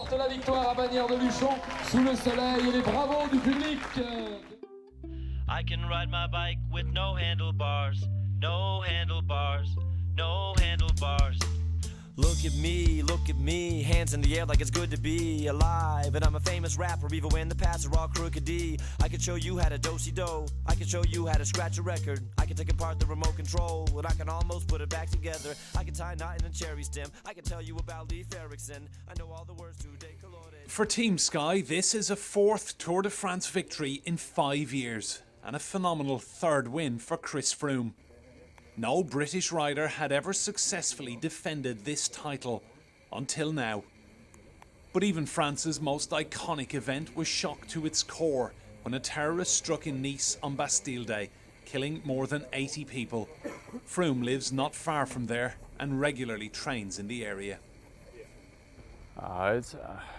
remporte la victoire à Bagnères de Luchon sous le soleil et les bravos du public. I can ride my bike with no handlebars, no handlebars, no handlebars. Look at me, hands in the air like it's good to be alive. And I'm a famous rapper, even when the paths are all crooked D. I can show you how to do-si-do, I can show you how to scratch a record. I can take apart the remote control, and I can almost put it back together. I can tie a knot in a cherry stem, I can tell you about Leif Erikson. I know all the words to De Colore. For Team Sky, this is a 4th Tour de France victory in 5 years, and a phenomenal 3rd win for Chris Froome. No British rider had ever successfully defended this title until now. But even France's most iconic event was shocked to its core when a terrorist struck in Nice on Bastille Day, killing more than 80 people. Froome lives not far from there and regularly trains in the area.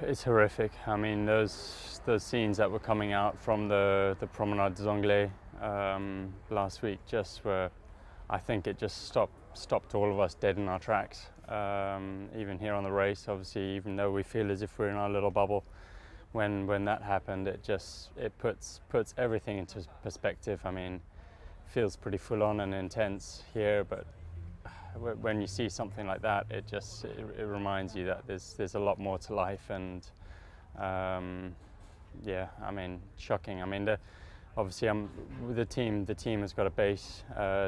It's horrific. I mean, those scenes that were coming out from the Promenade des Anglais last week just were, I think it just stopped all of us dead in our tracks. Even here on the race, obviously, even though we feel as if we're in our little bubble, when that happened, it puts everything into perspective. I mean, it feels pretty full on and intense here, but when you see something like that, it reminds you that there's a lot more to life. And yeah, I mean, shocking. I mean, obviously, the team has got a base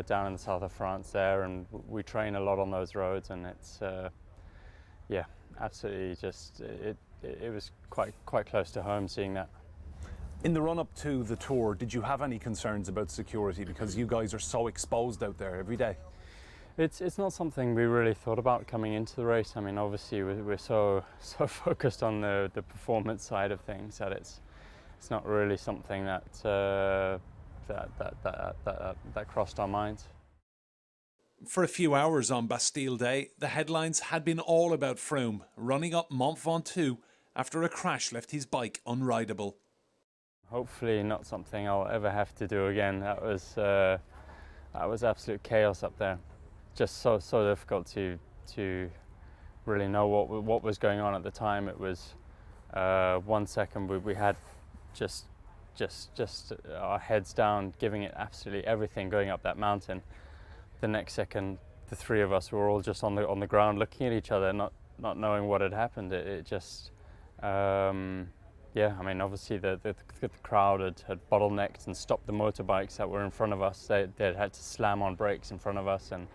down in the south of France there, and we train a lot on those roads, and it's yeah, absolutely just it was quite close to home seeing that. In the run-up to the Tour, did you have any concerns about security, because you guys are so exposed out there every day? It's not something we really thought about coming into the race. I mean, obviously we're so focused on the performance side of things that it's not really something that crossed our minds. For a few hours on Bastille Day, the headlines had been all about Froome running up Mont Ventoux after a crash left his bike unrideable. Hopefully not something I'll ever have to do again. That was absolute chaos up there. Just so difficult to really know what was going on at the time. It was 1 second we had just our heads down, giving it absolutely everything going up that mountain. The next second, the three of us were all just on the ground looking at each other, not knowing what had happened. It just yeah, I mean, obviously the crowd had bottlenecked and stopped the motorbikes that were in front of us. They had to slam on brakes in front of us, and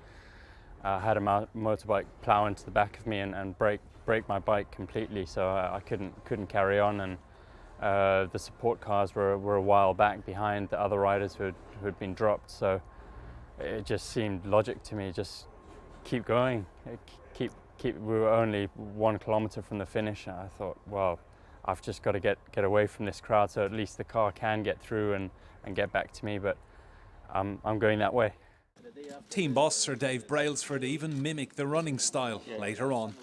had a motorbike plow into the back of me and break my bike completely, so I couldn't carry on. And the support cars were a while back behind the other riders who had been dropped, so it just seemed logic to me, just keep going, keep. We were only 1 kilometer from the finish, and I thought, well, I've just got to get away from this crowd so at least the car can get through and get back to me, but I'm going that way. Team boss Sir Dave Brailsford even mimicked the running style later on.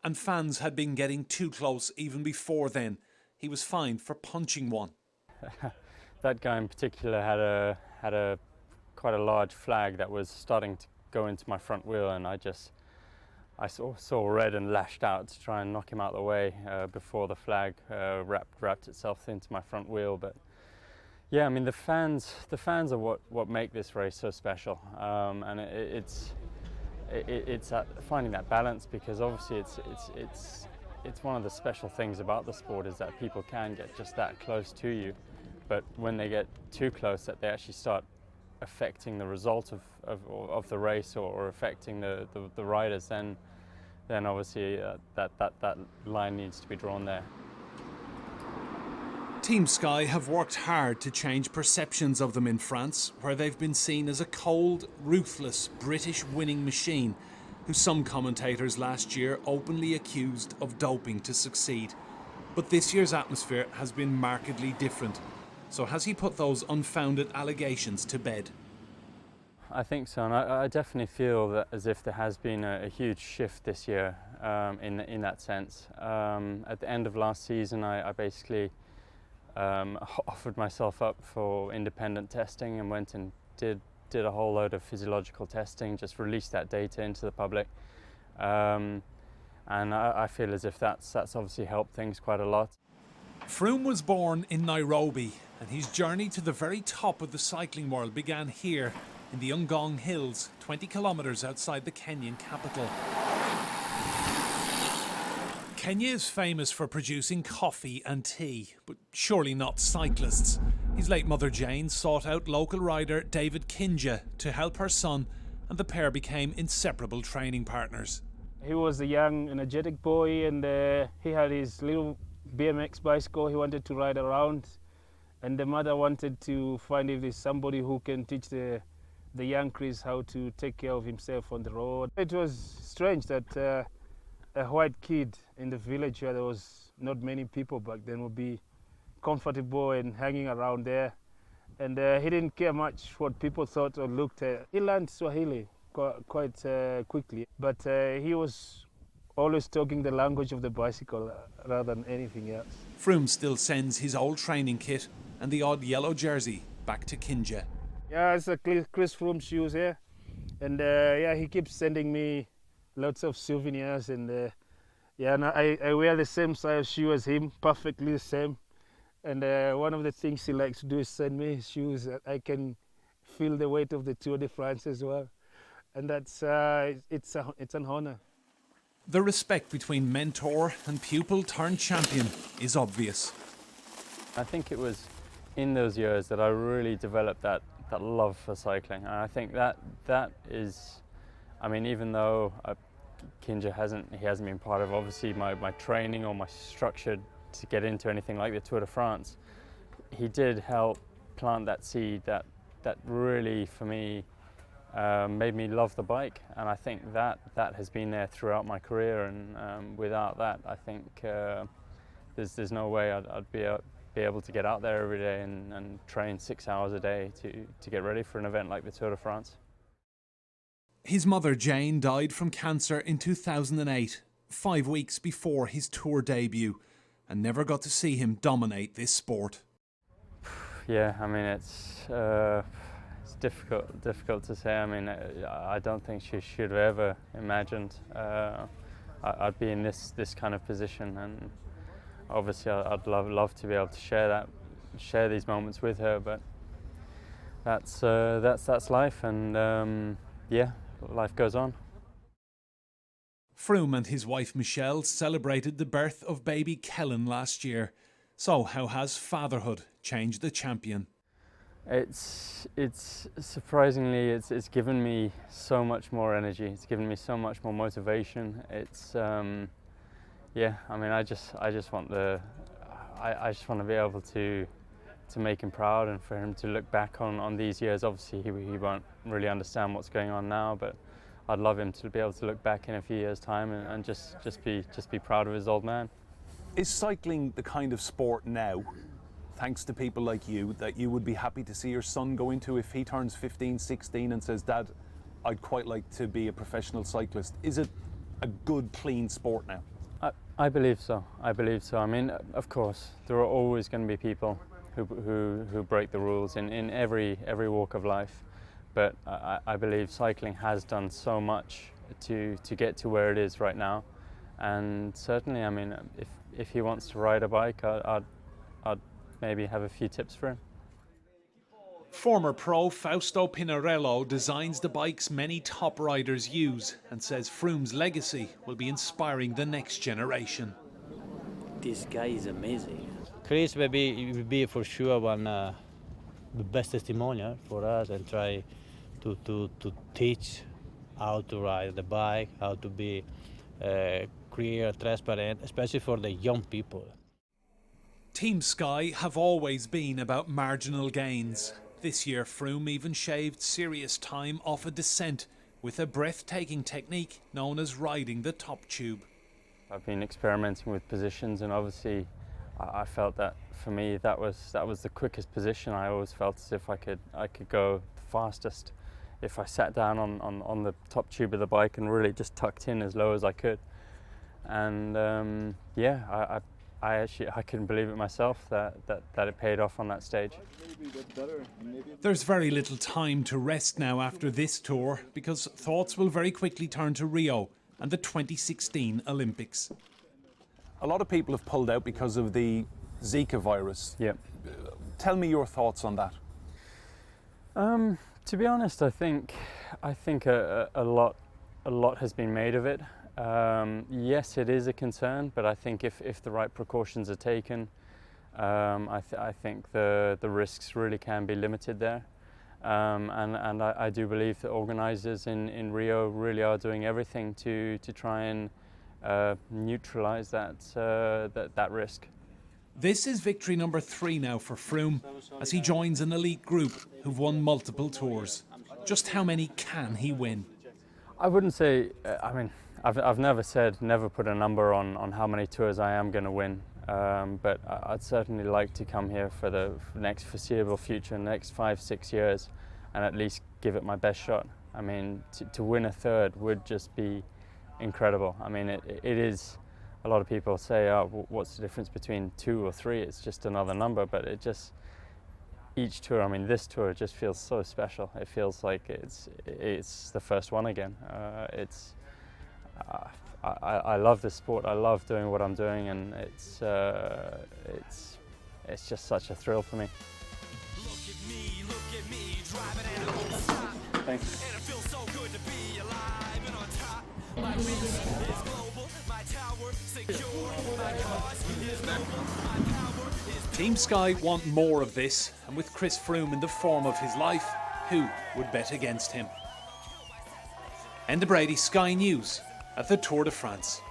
And fans had been getting too close even before then. He was fined for punching one. That guy in particular had a quite a large flag that was starting to go into my front wheel, and I saw red and lashed out to try and knock him out of the way before the flag wrapped itself into my front wheel. But yeah, I mean, the fans are what make this race so special, and it's finding that balance, because obviously it's one of the special things about the sport is that people can get just that close to you, but when they get too close, that they actually start affecting the result of the race or affecting the riders, then obviously that line needs to be drawn there. Team Sky have worked hard to change perceptions of them in France, where they've been seen as a cold, ruthless British winning machine who some commentators last year openly accused of doping to succeed. But this year's atmosphere has been markedly different. So has he put those unfounded allegations to bed? I think so, and I definitely feel that as if there has been a huge shift this year in that sense. At the end of last season, I basically offered myself up for independent testing and went and did did a whole load of physiological testing, just released that data into the public. And I feel as if that's obviously helped things quite a lot. Froome was born in Nairobi, and his journey to the very top of the cycling world began here in the Ngong Hills, 20 kilometres outside the Kenyan capital. Kenya is famous for producing coffee and tea, but surely not cyclists. His late mother Jane sought out local rider David Kinja to help her son, and the pair became inseparable training partners. He was a young, energetic boy, and he had his little BMX bicycle he wanted to ride around. And the mother wanted to find if there's somebody who can teach the young Chris how to take care of himself on the road. It was strange that a white kid in the village where there was not many people back then would be comfortable and hanging around there. And he didn't care much what people thought or looked at. He learned Swahili quite quickly, but he was always talking the language of the bicycle rather than anything else. Froome still sends his old training kit and the odd yellow jersey back to Kinja. Yeah, it's a Chris Froome shoes here, and yeah, he keeps sending me lots of souvenirs, and yeah, and I wear the same size shoe as him, perfectly the same. And one of the things he likes to do is send me his shoes that I can feel the weight of the Tour de France as well. And that's it's an honor. The respect between mentor and pupil turned champion is obvious. I think it was in those years that I really developed that love for cycling, and I think that is, I mean, even though Kinja hasn't been part of obviously my training or my structure to get into anything like the Tour de France, he did help plant that seed that really, for me, made me love the bike, and I think that has been there throughout my career, and without that, I think there's no way I'd be able to get out there every day and train 6 hours a day to get ready for an event like the Tour de France. His mother Jane died from cancer in 2008, 5 weeks before his Tour debut, and never got to see him dominate this sport. Yeah, I mean, it's difficult to say. I mean, I don't think she should have ever imagined I'd be in this kind of position, and obviously I'd love to be able to share these moments with her, but that's life, and yeah, life goes on. Froome and his wife Michelle celebrated the birth of baby Kellen last year. So how has fatherhood changed the champion? It's surprisingly, it's given me so much more energy. It's given me so much more motivation. It's yeah, I mean, I just want to be able to make him proud, and for him to look back on these years. Obviously he won't really understand what's going on now, but I'd love him to be able to look back in a few years' time and just be proud of his old man. Is cycling the kind of sport now, thanks to people like you, that you would be happy to see your son go into if he turns 15, 16 and says, "Dad, I'd quite like to be a professional cyclist"? Is it a good, clean sport now? I believe so. I believe so. I mean, of course, there are always going to be people who break the rules in every walk of life. But I believe cycling has done so much to get to where it is right now, and certainly, I mean, if he wants to ride a bike, I'd maybe have a few tips for him. Former pro Fausto Pinarello designs the bikes many top riders use, and says Froome's legacy will be inspiring the next generation. This guy is amazing. Chris will be for sure one the best testimonial for us, and try to teach how to ride the bike, how to be clear, transparent, especially for the young people. Team Sky have always been about marginal gains. This year Froome even shaved serious time off a descent with a breathtaking technique known as riding the top tube. I've been experimenting with positions, and obviously I felt that for me that was the quickest position. I always felt as if I could go the fastest if I sat down on the top tube of the bike and really just tucked in as low as I could. And yeah, I couldn't believe it myself that it paid off on that stage. There's very little time to rest now after this tour because thoughts will very quickly turn to Rio and the 2016 Olympics. A lot of people have pulled out because of the Zika virus. Yeah. Tell me your thoughts on that. To be honest, I think a lot has been made of it. Yes, it is a concern, but I think if the right precautions are taken, I think the risks really can be limited there. And I do believe that organisers in Rio really are doing everything to try and neutralise that risk. This is victory number 3 now for Froome as he joins an elite group who've won multiple tours. Just how many can he win? I wouldn't say, I mean, I've never put a number on how many tours I am going to win, but I'd certainly like to come here for the next foreseeable future, next 5-6 years, and at least give it my best shot. I mean, to win a third would just be incredible. I mean, it is, a lot of people say, oh, what's the difference between 2 or 3? It's just another number, but it just, each tour, I mean, this tour just feels so special. It feels like it's the first one again. I love this sport. I love doing what I'm doing, and it's just such a thrill for me. Look at me, driving and it won't stop. Thanks. And it feels so good to be alive and on top. My reach is global, my tower secure, my cause is noble, my power is... Team Sky want more of this, and with Chris Froome in the form of his life, who would bet against him? Enda Brady, Sky News at the Tour de France.